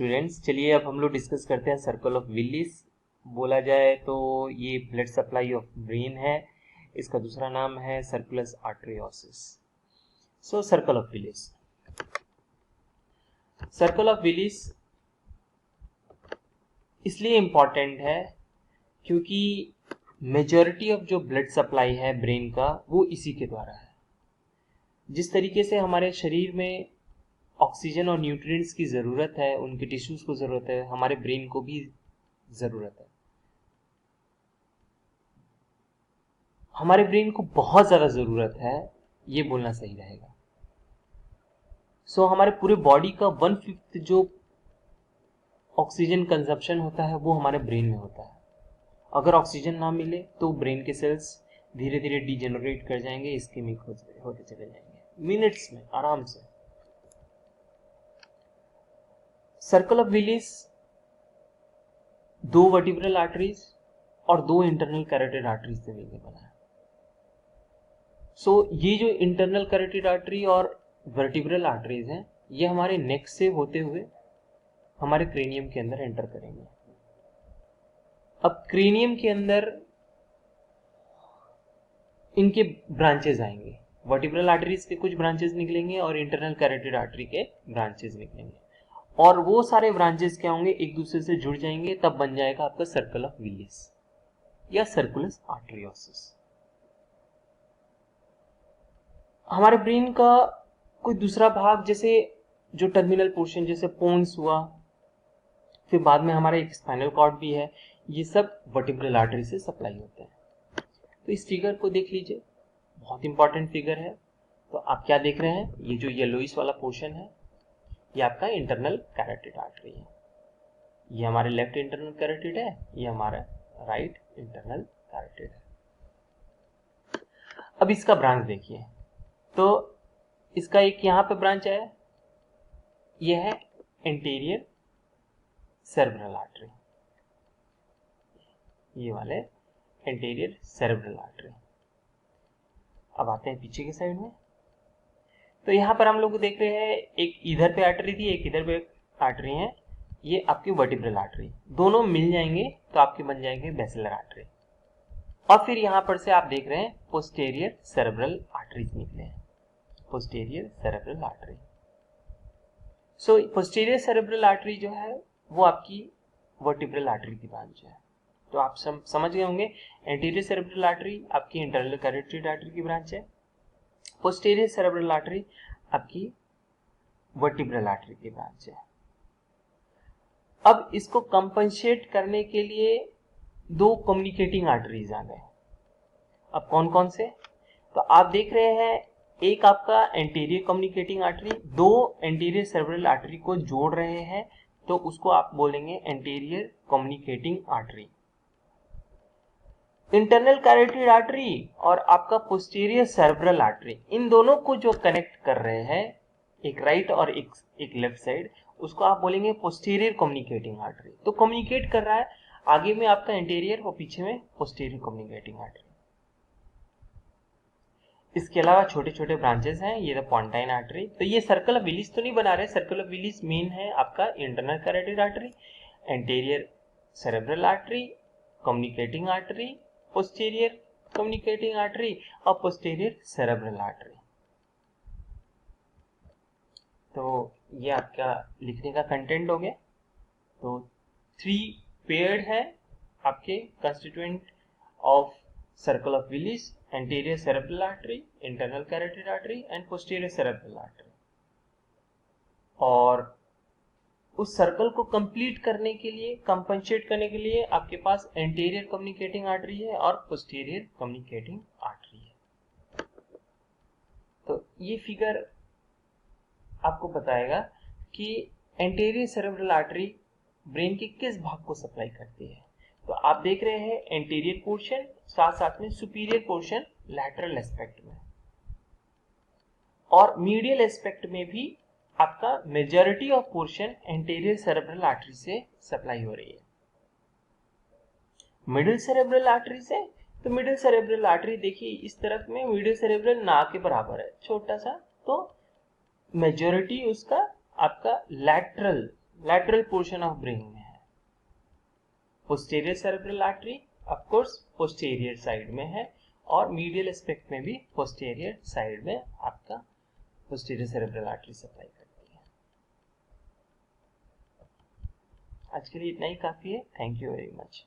Students, चलिए अब हम लोग डिस्कस करते हैं सर्कल ऑफ विलिस। बोला जाए तो ये ब्लड सप्लाई ऑफ ब्रेन है। इसका दूसरा नाम है circulus arteriosus. So circle of Willis, circle of Willis इसलिए इम्पॉर्टेंट है क्योंकि मेजॉरिटी ऑफ जो ब्लड सप्लाई है ब्रेन का वो इसी के द्वारा है। जिस तरीके से हमारे शरीर में ऑक्सीजन और न्यूट्रिएंट्स की ज़रूरत है, उनके टिश्यूज़ को ज़रूरत है, हमारे ब्रेन को भी ज़रूरत है। हमारे ब्रेन को बहुत ज़्यादा ज़रूरत है, ये बोलना सही रहेगा। सो हमारे पूरे बॉडी का 1/5 जो ऑक्सीजन कंजप्शन होता है वो हमारे ब्रेन में होता है। अगर ऑक्सीजन ना मिले तो ब्रेन के सेल्स धीरे धीरे डिजेनरेट कर जाएंगे, इस्केमिक होते चले जाएंगे मिनट्स में आराम से। Circle of Willis 2 vertebral arteries और 2 इंटरनल कैरोटिड आर्टरीज से मिलकर बना है। सो ये जो इंटरनल कैरोटिड आर्टरी और वर्टिब्रल आर्टरीज हैं, ये हमारे नेक से होते हुए हमारे क्रेनियम के अंदर एंटर करेंगे। अब क्रेनियम के अंदर इनके ब्रांचेस आएंगे। वर्टिब्रल आर्टरीज के कुछ ब्रांचेस निकलेंगे और इंटरनल कैरोटिड आर्टरी के ब्रांचेस निकलेंगे, और वो सारे ब्रांचेस क्या होंगे, एक दूसरे से जुड़ जाएंगे, तब बन जाएगा आपका सर्कल ऑफ विलिस या सर्कुलस आर्टरियोसिस। हमारे ब्रेन का कोई दूसरा भाग, जैसे जो टर्मिनल पोर्शन जैसे पोन्स हुआ, फिर बाद में हमारा एक स्पाइनल कॉर्ड भी है, ये सब वर्टिब्रल आर्टरी से सप्लाई होते हैं। तो इस फिगर को देख लीजिए, बहुत इंपॉर्टेंट फिगर है। तो आप क्या देख रहे हैं, ये जो येलोइश वाला पोर्शन है ये आपका इंटरनल कैरोटिड आर्टरी है। ये हमारे लेफ्ट इंटरनल कैरोटिड है, ये हमारा राइट इंटरनल कैरोटिड है। अब इसका ब्रांच देखिए, तो इसका एक यहाँ पे ब्रांच है, ये है एंटीरियर सेरेब्रल आर्टरी, ये वाले एंटीरियर सेरेब्रल आर्टरी। अब आते हैं पीछे के साइड में, तो यहाँ पर हम लोग देख रहे हैं एक इधर पे आर्टरी थी, एक इधर पे आर्टरी है। ये आपकी वर्टिब्रल आर्टरी, दोनों मिल जाएंगे तो आपके बन जाएंगे बेसिलर आर्टरी। और फिर यहाँ पर से आप देख रहे हैं पोस्टेरियर सेरेब्रल आर्टरीज निकले हैं, पोस्टेरियर सेरेब्रल आर्टरी। सो पोस्टेरियर सेरेब्रल आर्टरी जो है वो आपकी वर्टिब्रल आर्टरी की ब्रांच है। तो आप समझ गए होंगे, एंटीरियर सेरेब्रल आर्टरी आपकी इंटरनल कैरोटिड आर्टरी की ब्रांच है, पोस्टेरियर सेरेब्रल आर्टरी आपकी वर्टिब्रल आर्टरी की ब्रांच है। अब इसको कंपनसेट करने के लिए 2 कम्युनिकेटिंग आर्टरीज आ गए। अब कौन कौन से, तो आप देख रहे हैं एक आपका anterior communicating artery 2 anterior cerebral artery को जोड़ रहे हैं, तो उसको आप बोलेंगे anterior communicating artery. Internal carotid artery और आपका पोस्टीरियर सेरेब्रल आर्टरी, इन दोनों को जो कनेक्ट कर रहे हैं, एक राइट और एक लेफ्ट साइड, उसको आप बोलेंगे पोस्टीरियर कम्युनिकेटिंग आर्टरी। तो कम्युनिकेट कर रहा है, आगे में आपका इंटीरियर और पीछे में पोस्टीरियर कम्युनिकेटिंग आर्टरी। इसके अलावा छोटे छोटे ब्रांचेस हैं, ये पॉन्टाइन आर्टरी। तो ये सर्कल ऑफ विलिस तो नहीं बना रहे, सर्कल ऑफ विलिस मेन है आपका internal carotid artery, anterior cerebral artery, communicating artery, posterior communicating artery और पोस्टीरियर सेरेब्रल आर्टरी। तो ये आपका लिखने का कंटेंट हो गया। तो 3 पेयर्ड है आपके constituent of circle of Willis, anterior cerebral artery, internal carotid artery and posterior cerebral artery. और उस सर्कल को कंप्लीट करने के लिए, कंपनसेट करने के लिए आपके पास एंटीरियर कम्युनिकेटिंग आर्टरी है और पोस्टीरियर कम्युनिकेटिंग आर्टरी है। तो ये फिगर आपको बताएगा कि एंटीरियर सेरेब्रल आर्टरी ब्रेन के किस भाग को सप्लाई करती है। तो आप देख रहे हैं एंटीरियर पोर्शन, साथ साथ में सुपीरियर पोर्शन लैटरल एस्पेक्ट में, और मीडियल एस्पेक्ट में भी आपका majority of portion anterior cerebral artery से सप्लाई हो रही है। मिडिल सेरेब्रल आर्टरी से, तो मिडिल सेरेब्रल आर्टरी देखिए इस तरफ में मिडिल सेरेब्रल ना के बराबर है, छोटा सा, तो मेजॉरिटी उसका आपका lateral lateral portion of brain में है। Posterior cerebral artery of course posterior side में है, और मीडियल एस्पेक्ट में भी पोस्टीरियर साइड में आपका पोस्टीरियर सेरेब्रल आर्टरी सप्लाई करती है। आज के लिए इतना ही काफी है। Thank you very much.